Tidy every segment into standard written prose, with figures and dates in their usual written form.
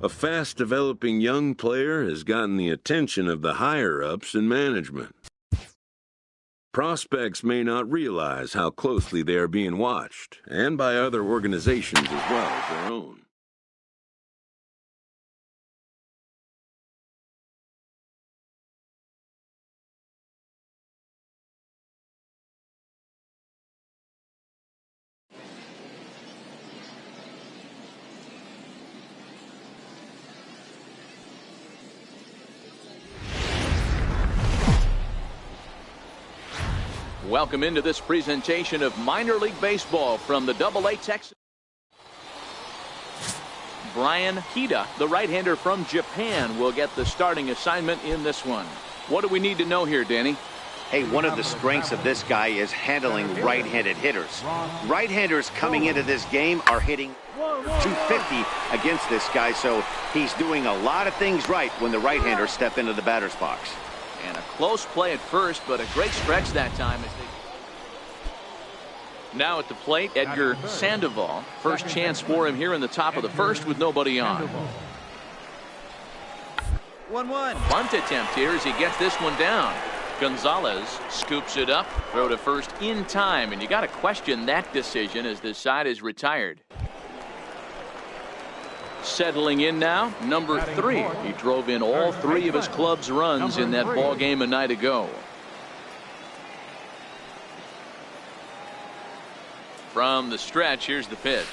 A fast-developing young player has gotten the attention of the higher-ups in management. Prospects may not realize how closely they are being watched, and by other organizations as well as their own. Welcome into this presentation of minor league baseball from the AA Texas. Brian Hida, the right-hander from Japan, will get the starting assignment in this one. What do we need to know here, Danny? Hey, one of the strengths of this guy is handling right-handed hitters. Right-handers coming into this game are hitting 250 against this guy, so he's doing a lot of things right when the right-handers step into the batter's box. And a close play at first, but a great stretch that time. Now at the plate, Edgar Sandoval. First chance for him here in the top of the first with nobody on. 1-1. Bunt attempt here as he gets this one down. Gonzalez scoops it up, throw to first in time, and you got to question that decision as this side is retired. Settling in now, number 3. He drove in all 3 of his club's runs in that ball game a night ago. From the stretch, here's the pitch.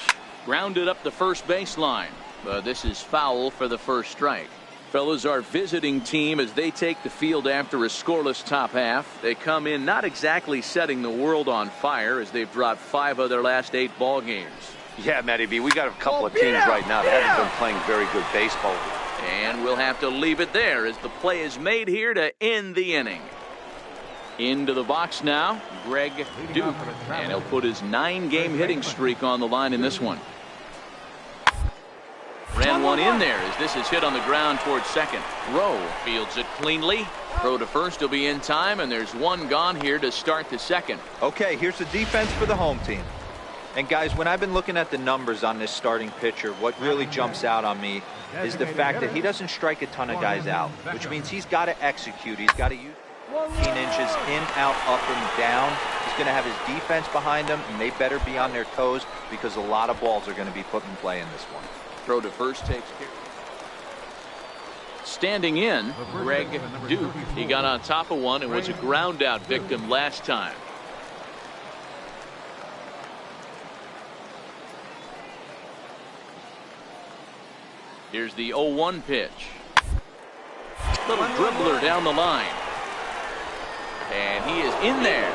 Grounded up the first baseline, but this is foul for the first strike. Fellas, our visiting team as they take the field after a scoreless top half. They come in not exactly setting the world on fire as they've dropped 5 of their last 8 ball games. Yeah, Matty B, we got a couple of teams right now that haven't been playing very good baseball. And we'll have to leave it there as the play is made here to end the inning. Into the box now, Greg Duke, and he'll put his 9-game hitting streak on the line in this one. Ran one in there as this is hit on the ground towards second. Rowe fields it cleanly. Throw to first will be in time, and there's one gone here to start the second. Okay, here's the defense for the home team. And guys, when I've been looking at the numbers on this starting pitcher, what really jumps out on me is the fact that he doesn't strike a ton of guys out, which means he's got to execute. He's got to use 15 inches in, out, up, and down. He's going to have his defense behind him, and they better be on their toes because a lot of balls are going to be put in play in this one. Throw to first takes care. Standing in, Greg Duke. He got on top of one and was a ground out victim last time. Here's the 0-1 pitch. Little dribbler down the line. And he is in there.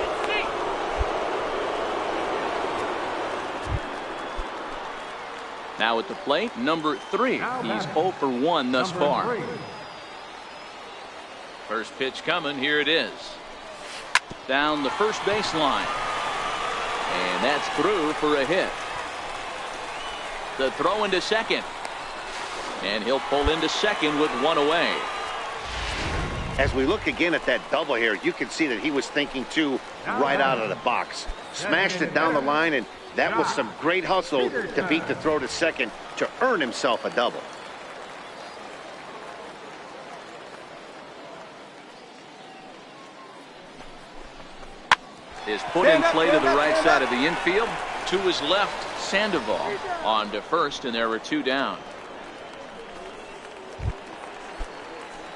Now at the plate, number 3. He's 0 for 1 thus far. First pitch coming. Here it is. Down the first baseline. And that's through for a hit. The throw into second. And he'll pull into second with 1 away. As we look again at that double here, you can see that he was thinking too right out of the box. Smashed it down the line, and that was some great hustle to beat the throw to second to earn himself a double. Is put in play to the right side of the infield. To his left, Sandoval on to first, and there were 2 down.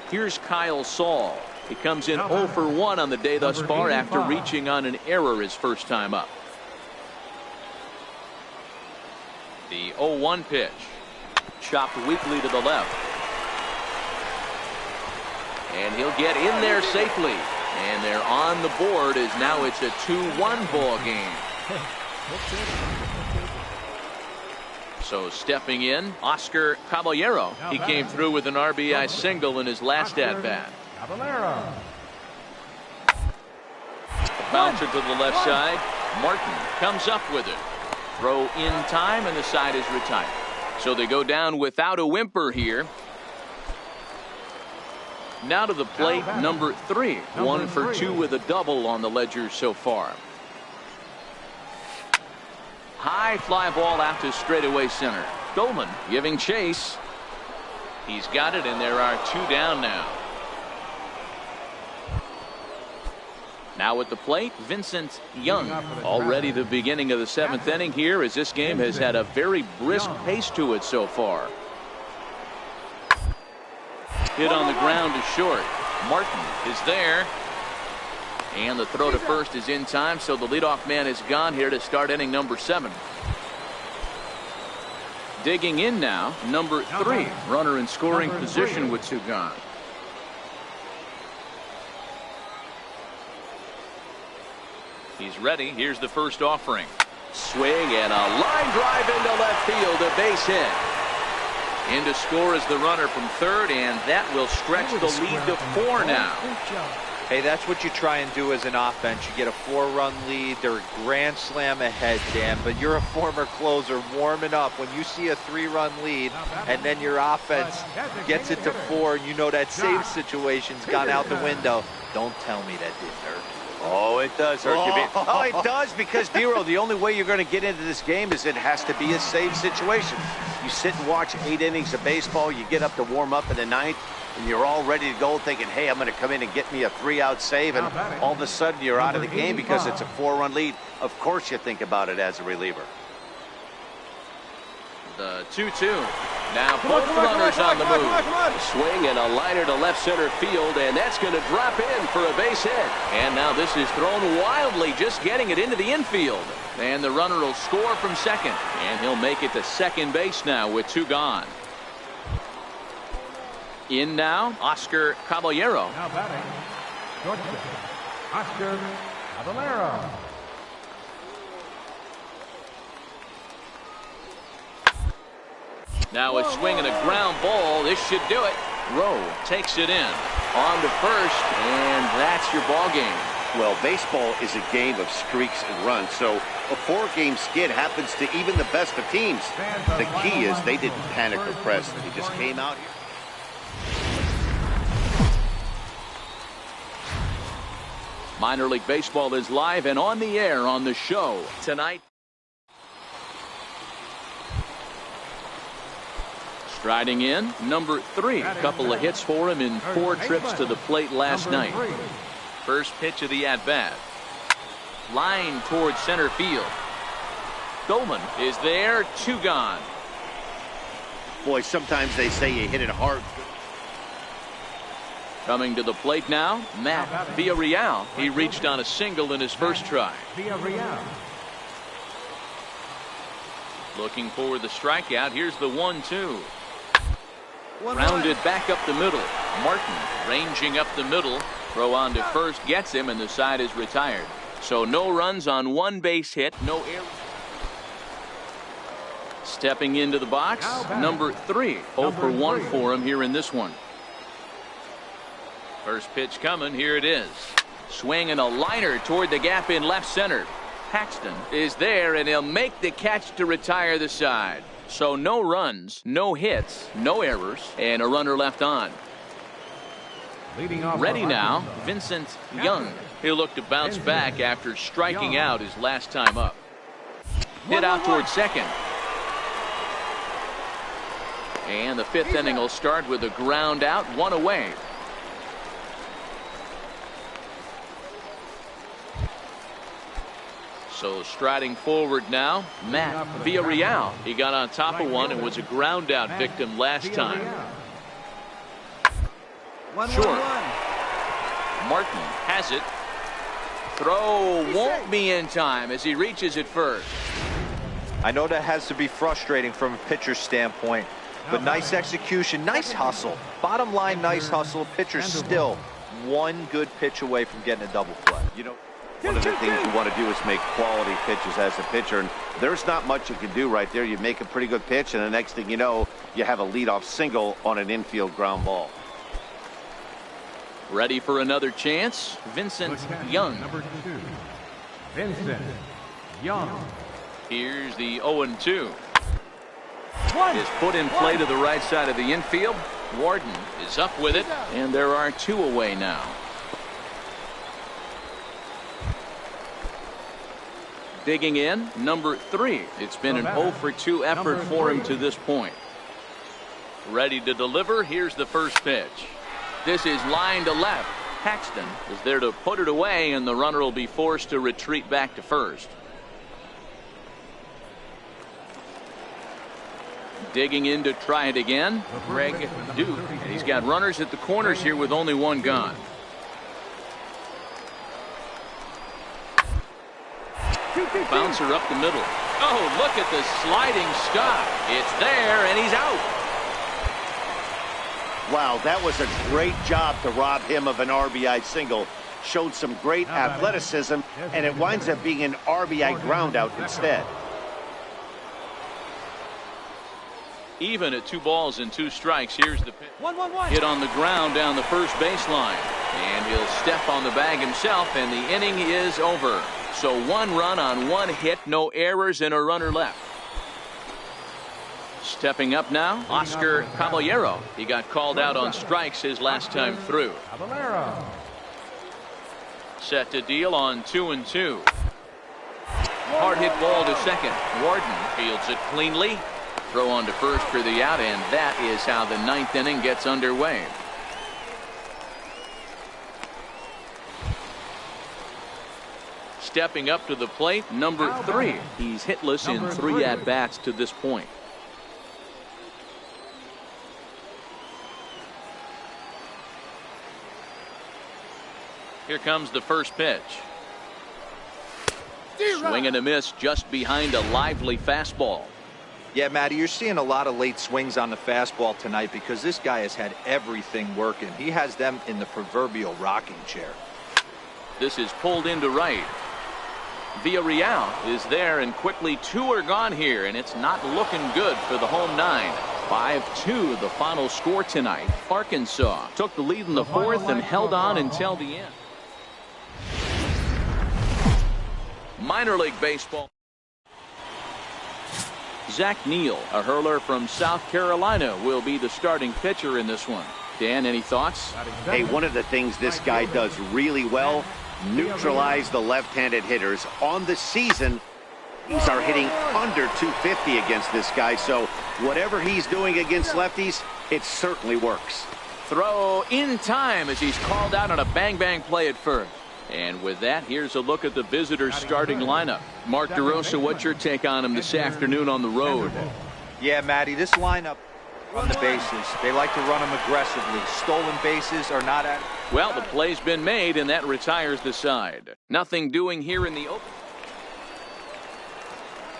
Here's Kyle Saul. He comes in 0 for 1 on the day thus far after reaching on an error his first time up. The 0-1 pitch. Chopped weakly to the left. And he'll get in there safely. And they're on the board as now it's a 2-1 ball game. So stepping in, Oscar Caballero. He came through with an RBI single in his last at-bat. Bouncer to the left side. Martin comes up with it. Throw in time, and the side is retired. So they go down without a whimper here. Now to the plate, number 3. 1 for 2 with a double on the ledger so far. High fly ball out to straightaway center. Goldman giving chase. He's got it, and there are 2 down now. Now at the plate, Vincent Young. Already the beginning of the 7th inning here, as this game has had a very brisk pace to it so far. Hit on the ground to short. Martin is there. And the throw to first is in time, so the leadoff man is gone here to start inning number 7. Digging in now, number 3. Runner in scoring position with 2 gone. He's ready. Here's the first offering. Swing and a line drive into left field. A base hit. In to score is the runner from third, and that will stretch the lead to 4 now. Hey, that's what you try and do as an offense. You get a 4-run lead. They're a grand slam ahead, Dan, but you're a former closer warming up. When you see a 3-run lead and then your offense gets it to 4, and you know that save situation's gone out the window, don't tell me that didn't hurt. Oh, it does hurt. Oh, it does, because, Dero, the only way you're going to get into this game is it has to be a save situation. You sit and watch 8 innings of baseball, you get up to warm up in the 9th, and you're all ready to go thinking, hey, I'm going to come in and get me a 3-out save, and all of a sudden you're out of the game because it's a 4-run lead. Of course you think about it as a reliever. The 2-2. Now both runners on the move. Swing and a liner to left center field, and that's going to drop in for a base hit. And now this is thrown wildly, just getting it into the infield. And the runner will score from second, and he'll make it to second base now with 2 gone. In now, Oscar Caballero. Now batting, Oscar Caballero. Now a swing and a ground ball. This should do it. Rowe takes it in. On to first, and that's your ball game. Well, baseball is a game of streaks and runs, so a 4-game skid happens to even the best of teams. The key is they didn't panic or press. They just came out here. Minor League Baseball is live and on the air on the show tonight. Striding in, number 3. A couple of hits for him in 4 trips to the plate last night. First pitch of the at-bat. Line towards center field. Goldman is there, 2 gone. Boy, sometimes they say you hit it hard. Coming to the plate now, Matt Villarreal. He reached on a single in his first try. Looking for the strikeout. Here's the 1-2. Rounded back up the middle. Martin ranging up the middle. Throw on to first gets him, and the side is retired. So no runs on 1 base hit, no error. Stepping into the box, number 3. 0 for 1 for him here in this one. First pitch coming. Here it is. Swing and a liner toward the gap in left center. Paxton is there, and he'll make the catch to retire the side. So no runs, no hits, no errors, and a runner left on. Ready now, Vincent Young. He'll look to bounce back after striking out his last time up. Hit out towards second. And the 5th inning will start with a ground out, 1 away. So striding forward now, Matt Villarreal. He got on top of one and was a ground out victim last time. Short. Martin has it. Throw won't be in time as he reaches it first. I know that has to be frustrating from a pitcher's standpoint, but nice execution, nice hustle. Bottom line, nice hustle. Pitcher still one good pitch away from getting a double play. You know, one of the things you want to do is make quality pitches as a pitcher, and there's not much you can do right there. You make a pretty good pitch, and the next thing you know, you have a leadoff single on an infield ground ball. Ready for another chance? Vincent Young. Number 2, Vincent Young. Here's the 0-2. Is put in play to the right side of the infield. Warden is up with it, and there are 2 away now. Digging in, number 3. It's been an 0-for-2 effort for him to this point. Ready to deliver. Here's the first pitch. This is line to left. Paxton is there to put it away, and the runner will be forced to retreat back to first. Digging in to try it again, Greg Duke. And he's got runners at the corners here with only 1 gone. Bouncer up the middle. Oh, look at the sliding stop. It's there, and he's out. Wow, that was a great job to rob him of an RBI single. Showed some great athleticism, and it winds up being an RBI groundout instead. Even at 2 balls and 2 strikes. Here's the pitch. Hit on the ground down the first baseline. And he'll step on the bag himself, and the inning is over. So 1 run on 1 hit, no errors, and a runner left. Stepping up now, Oscar Caballero. He got called out on strikes his last time through. Caballero. Set to deal on 2-2. Hard hit ball to second. Warden fields it cleanly. Throw on to first for the out, and that is how the 9th inning gets underway. Stepping up to the plate, number 3. He's hitless in 3 at-bats to this point. Here comes the first pitch. Swing and a miss just behind a lively fastball. Yeah, Matty, you're seeing a lot of late swings on the fastball tonight because this guy has had everything working. He has them in the proverbial rocking chair. This is pulled into right. Villarreal is there, and quickly 2 are gone here, and it's not looking good for the home 9. 5-2 the final score tonight. Arkansas took the lead in the 4th and held on until the end. Minor league baseball. Zach Neal, a hurler from South Carolina, will be the starting pitcher in this one. Dan, any thoughts? Hey, one of the things this guy does really well, neutralize the left-handed hitters. On the season, he's hitting under 250 against this guy, so whatever he's doing against lefties, it certainly works. Throw in time as he's called out on a bang-bang play at first. And with that, here's a look at the visitors' starting lineup. Mark DeRosa, what's your take on him this afternoon on the road? Yeah, Matty, this lineup on the bases. They like to run them aggressively. Stolen bases are not at. Well, the play's been made, and that retires the side. Nothing doing here in the open.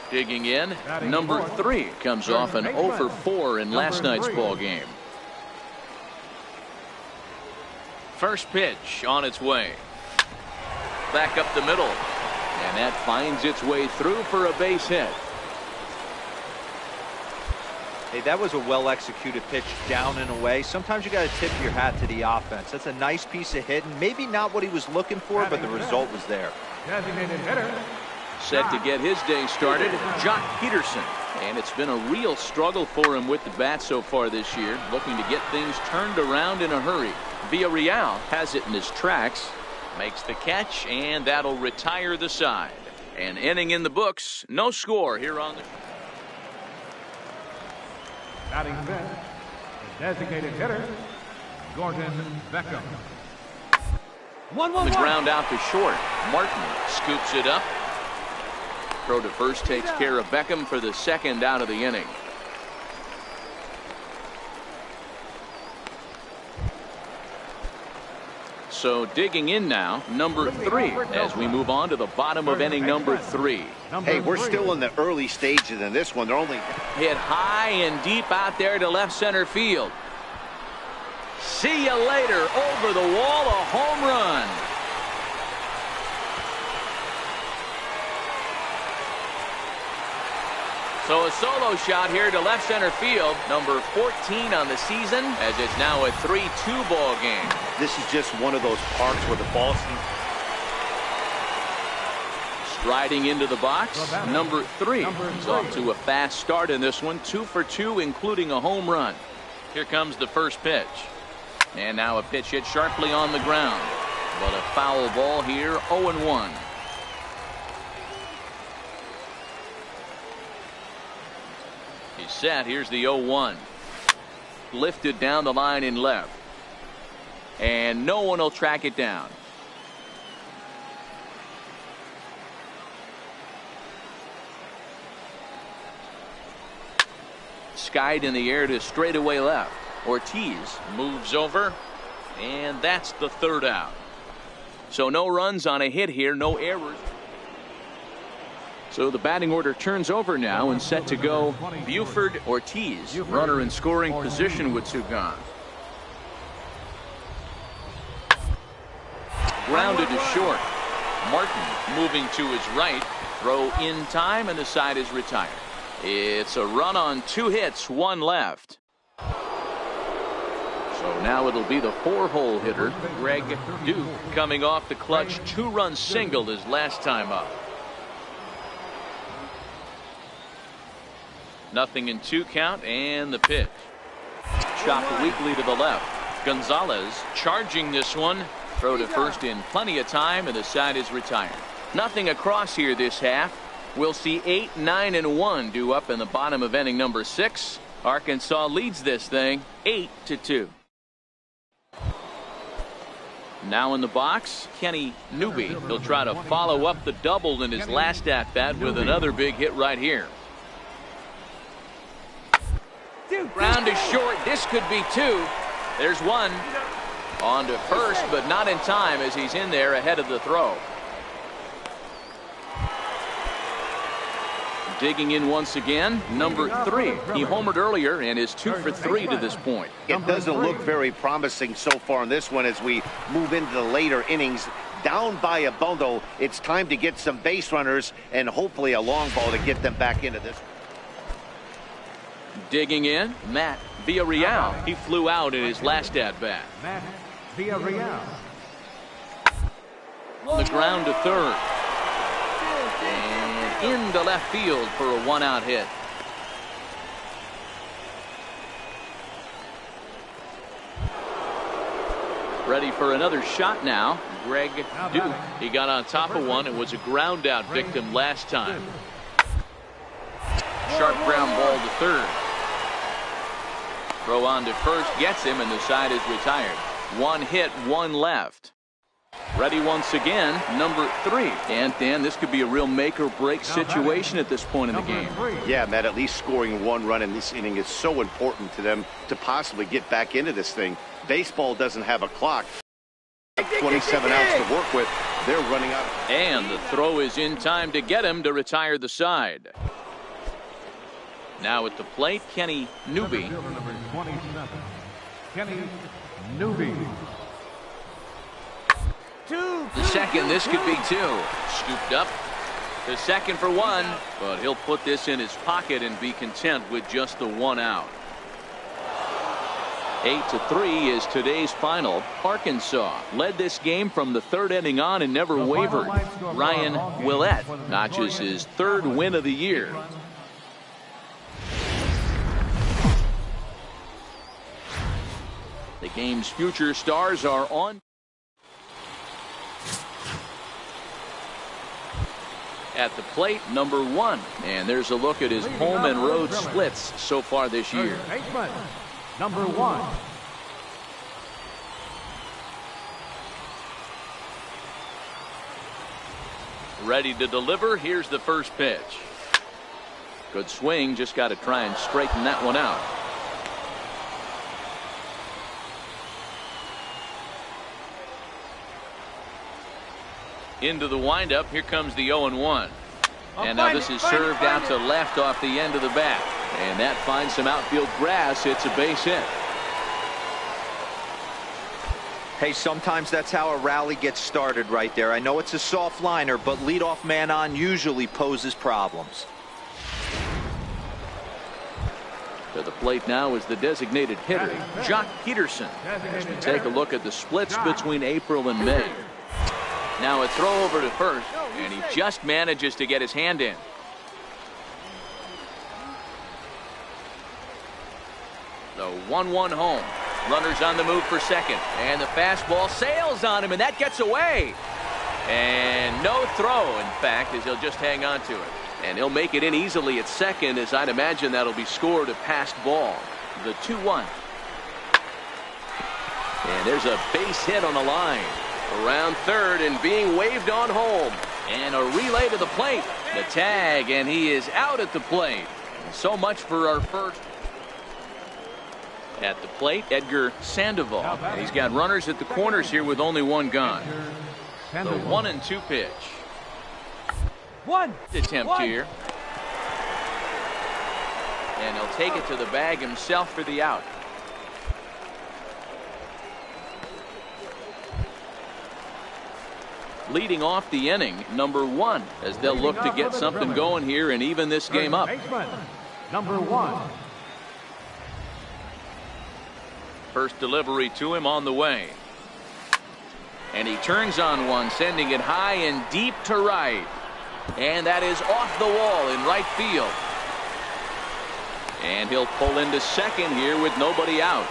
Digging in, number 3 comes off an 0-for-4 in last night's ball game. First pitch on its way. Back up the middle, and that finds its way through for a base hit. Hey, that was a well-executed pitch down and away. Sometimes you got to tip your hat to the offense. That's a nice piece of hitting. Maybe not what he was looking for, but the result was there. Designated hitter. Set to get his day started, Jock Peterson. And it's been a real struggle for him with the bat so far this year, looking to get things turned around in a hurry. Villarreal has it in his tracks. Makes the catch, and that'll retire the side. An inning in the books. No score here on the... Batting fifth, the designated hitter, Gordon Beckham. The ground out to short. Martin scoops it up. Throw to first takes care of Beckham for the 2nd out of the inning. So digging in now, number 3, as we move on to the bottom of inning number 3. Hey, we're still in the early stages in this one. They're only hit high and deep out there to left center field. See you later. Over the wall, a home run. So a solo shot here to left center field. Number 14 on the season, as it's now a 3-2 ball game. This is just one of those parks where the ball seems... Striding into the box, number 3. He's off to a fast start in this one. 2 for 2, including a home run. Here comes the first pitch. And now a pitch hit sharply on the ground. But a foul ball here, 0-1. He's set. Here's the 0-1. Lifted down the line in left. And no one will track it down. Skied in the air to straightaway left. Ortiz moves over, and that's the third out. So no runs on a hit here, no errors. So the batting order turns over now and set to go Buford, Ortiz. Runner in scoring position with 2 gone. Grounded to short. Martin moving to his right. Throw in time, and the side is retired. It's a run on 2 hits, 1 left. So now it'll be the 4-hole hitter, Greg Duke, coming off the clutch 2-run single his last time up. Nothing in 2 count, and the pitch. Chopped weakly to the left. Gonzalez charging this one. Throw to first in plenty of time, and the side is retired. Nothing across here this half. We'll see 8, 9, and 1 due up in the bottom of inning number 6. Arkansas leads this thing 8-2. Now in the box, Kenny Newby. He'll try to follow up the double in his last at-bat with another big hit right here. Ground is short. This could be 2. There's 1. On to first, but not in time as he's in there ahead of the throw. Digging in once again, number 3. He homered earlier and is 2 for 3 to this point. It doesn't look very promising so far in this one as we move into the later innings. Down by a bundle, it's time to get some base runners and hopefully a long ball to get them back into this. Digging in, Matt Villarreal. He flew out in his last at-bat. Matt Villarreal. The ground to third. And into left field for a 1-out hit. Ready for another shot now. Greg Duke. He got on top of one and was a ground out victim last time. Sharp ground ball to third. Throw on to first, gets him, and the side is retired. 1 hit, 1 left. Ready once again, number 3. And Dan, this could be a real make or break situation at this point in the game. Yeah, Matt, at least scoring 1 run in this inning is so important to them to possibly get back into this thing. Baseball doesn't have a clock. 27 outs to work with. They're running out. And the throw is in time to get him to retire the side. Now at the plate, Kenny Newby. Number 27, Kenny Newby. The second, this could be 2. Scooped up to second for 1, but he'll put this in his pocket and be content with just the 1 out. 8-3 is today's final. Arkansas led this game from the 3rd inning on and never wavered. Ryan Willett notches his 3rd win of the year. The game's future stars are on. At the plate, number 1. And there's a look at his home and road splits so far this year. Number 1. Ready to deliver. Here's the first pitch. Good swing. Just got to try and straighten that one out. Into the windup. Here comes the 0-1. And now this is served out to left off the end of the bat. And that finds some outfield grass. It's a base hit. Hey, sometimes that's how a rally gets started right there. I know it's a soft liner, but leadoff man on usually poses problems. To the plate now is the designated hitter, Jock Peterson, as we take a look at the splits between April and May. Now a throw over to first, and he just manages to get his hand in. The 1-1 home. Runners on the move for second, and the fastball sails on him, and that gets away. And no throw, in fact, as he'll just hang on to it. And he'll make it in easily at second, as I'd imagine that'll be scored a passed ball. The 2-1. And there's a base hit on the line. Around third and being waved on home. And a relay to the plate. The tag, and he is out at the plate. So much for our first. At the plate, Edgar Sandoval. And he's got runners at the corners here with only one gone. The 1-2 pitch. One Attempt here. And he'll take it to the bag himself for the out. Leading off the inning, number 1, as they'll look to get something going here and even this game up. Number 1. First delivery to him on the way. And he turns on one, sending it high and deep to right. And that is off the wall in right field. And he'll pull into second here with nobody out.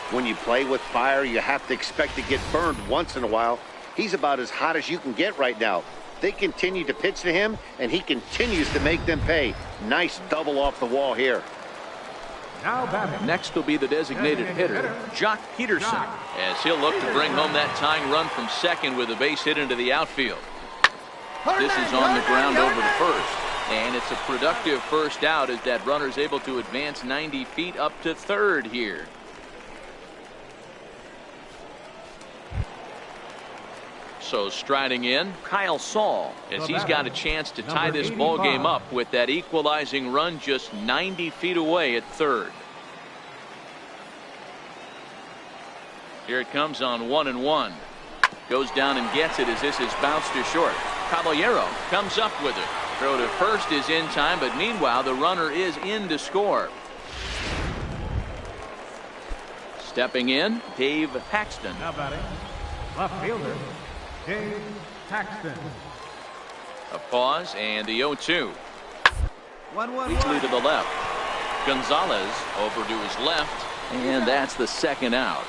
When you play with fire, you have to expect to get burned once in a while. He's about as hot as you can get right now. They continue to pitch to him, and he continues to make them pay. Nice double off the wall here. Now batting. Next will be the designated hitter, Jock Peterson, as he'll look to bring home that tying run from second with a base hit into the outfield. This is on the ground over to first, and it's a productive first out as that runner's able to advance 90 feet up to third here. So striding in, Kyle Saul, as he's got a chance to tie this ball game up with that equalizing run just 90 feet away at third. Here it comes on 1-1. Goes down and gets it as this is bounced to short. Caballero comes up with it. Throw to first is in time, but meanwhile the runner is in to score. Stepping in, Dave Paxton. Now batting. Left fielder, Dave Paxton. A pause and the 0-2. 1-1. Weakly to the left. Gonzalez over to his left, and that's the second out.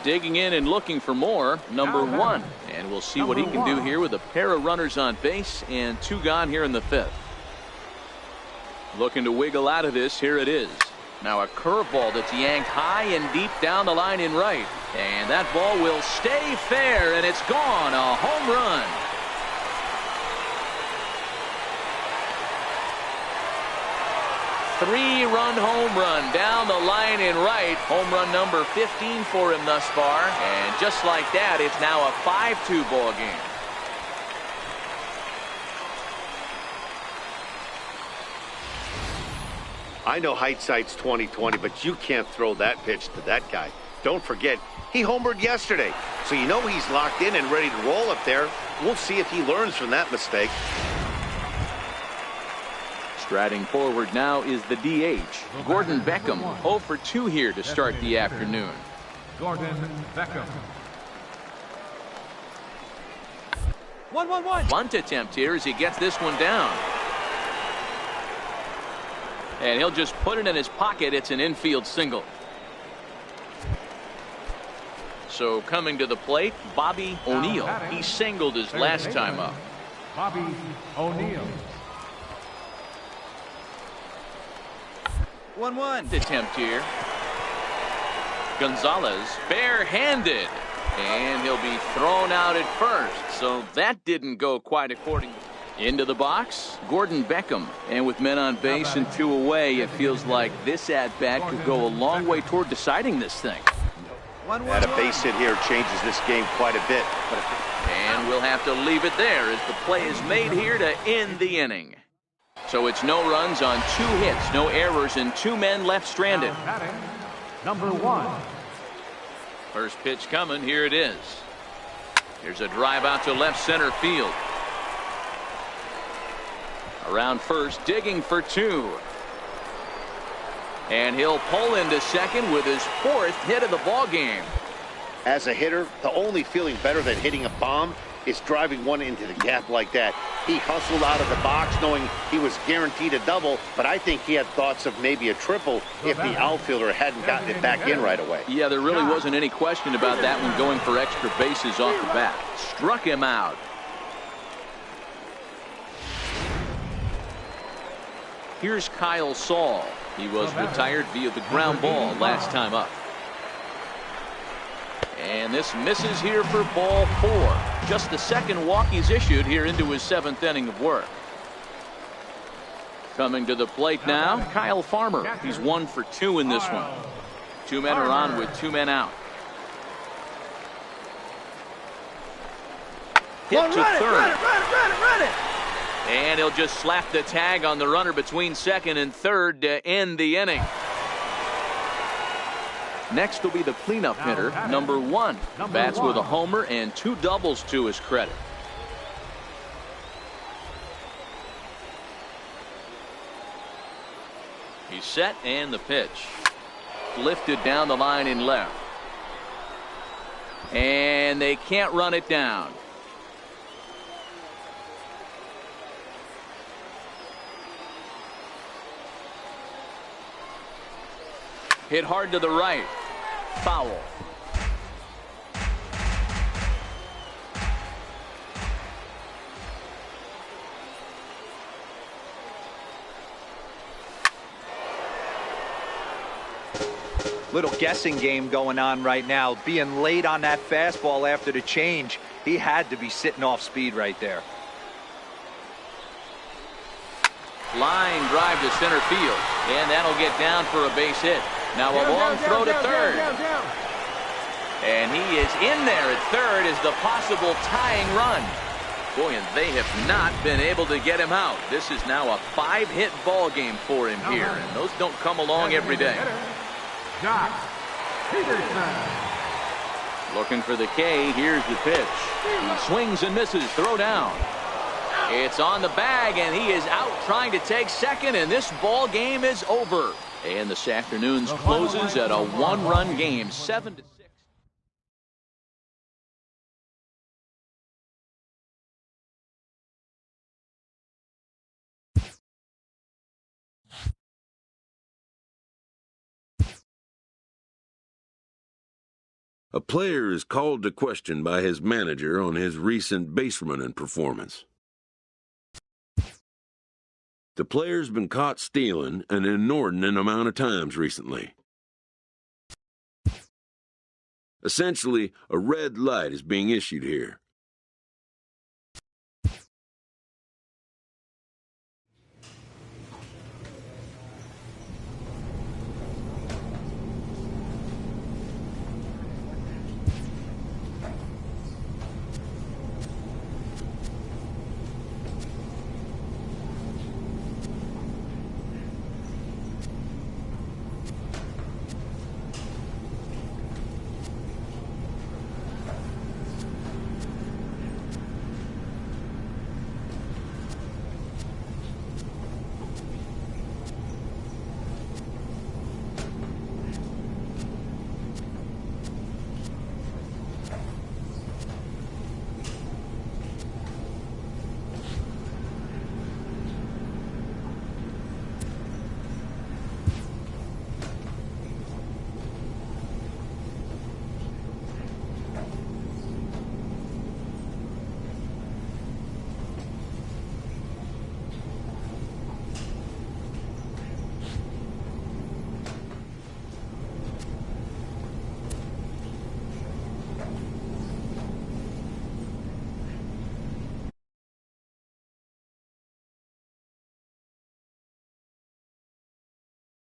Digging in and looking for more, number 1. And we'll see what he can do here with a pair of runners on base and 2 gone here in the 5th. Looking to wiggle out of this, here it is. Now a curveball that's yanked high and deep down the line in right. And that ball will stay fair, and it's gone. A home run. Three-run home run down the line in right. Home run number 15 for him thus far. And just like that, it's now a 5-2 ball game. I know hindsight's 20/20, but you can't throw that pitch to that guy. Don't forget, he homered yesterday, so you know he's locked in and ready to roll up there. We'll see if he learns from that mistake. Striding forward now is the DH, Gordon Beckham, 0 for 2 here to start the afternoon. Gordon Beckham. 1-1-1. Bunt attempt here as he gets this one down. And he'll just put it in his pocket. It's an infield single. So coming to the plate, Bobby O'Neill. He singled his last time up. Bobby O'Neill. 1-1. Attempt here. Gonzalez barehanded. And he'll be thrown out at first. So that didn't go quite according. Into the box, Gordon Beckham. And with men on base and 2 away, it feels like this at-bat could go a long way toward deciding this thing. And a base hit here changes this game quite a bit. And we'll have to leave it there as the play is made here to end the inning. So it's no runs on 2 hits, no errors, and 2 men left stranded. Now batting, number 1. First pitch coming. Here it is. Here's a drive out to left center field. Around first, digging for 2. And he'll pull into second with his 4th hit of the ball game. As a hitter, the only feeling better than hitting a bomb is driving one into the gap like that. He hustled out of the box knowing he was guaranteed a double, but I think he had thoughts of maybe a triple if the outfielder hadn't gotten it back in right away. Yeah, there really wasn't any question about that one, going for extra bases off the bat. Struck him out. Here's Kyle Saul. He was retired via the ground ball last time up. And this misses here for ball 4. Just the second walk he's issued here into his 7th inning of work. Coming to the plate now, Kyle Farmer. He's 1 for 2 in this one. 2 men are on with 2 men out. Hit to third. Run it. And he'll just slap the tag on the runner between second and third to end the inning. Next will be the cleanup hitter, number 1. Bats with a homer and 2 doubles to his credit. He's set, and the pitch. Lifted down the line in left. And they can't run it down. Hit hard to the right. Foul. Little guessing game going on right now. Being late on that fastball after the change. He had to be sitting off speed right there. Line drive to center field. And that'll get down for a base hit. Now a long throw to third. And he is in there at third as the possible tying run. Boy, and they have not been able to get him out. This is now a 5-hit ball game for him here, and those don't come along every day. Looking for the K. Here's the pitch. He swings and misses. Throw down. It's on the bag, and he is out trying to take second, and this ball game is over. And this afternoon's closes at a 1-run game, 7-6. A player is called to question by his manager on his recent base running performance. The player's been caught stealing an inordinate amount of times recently. Essentially, a red light is being issued here.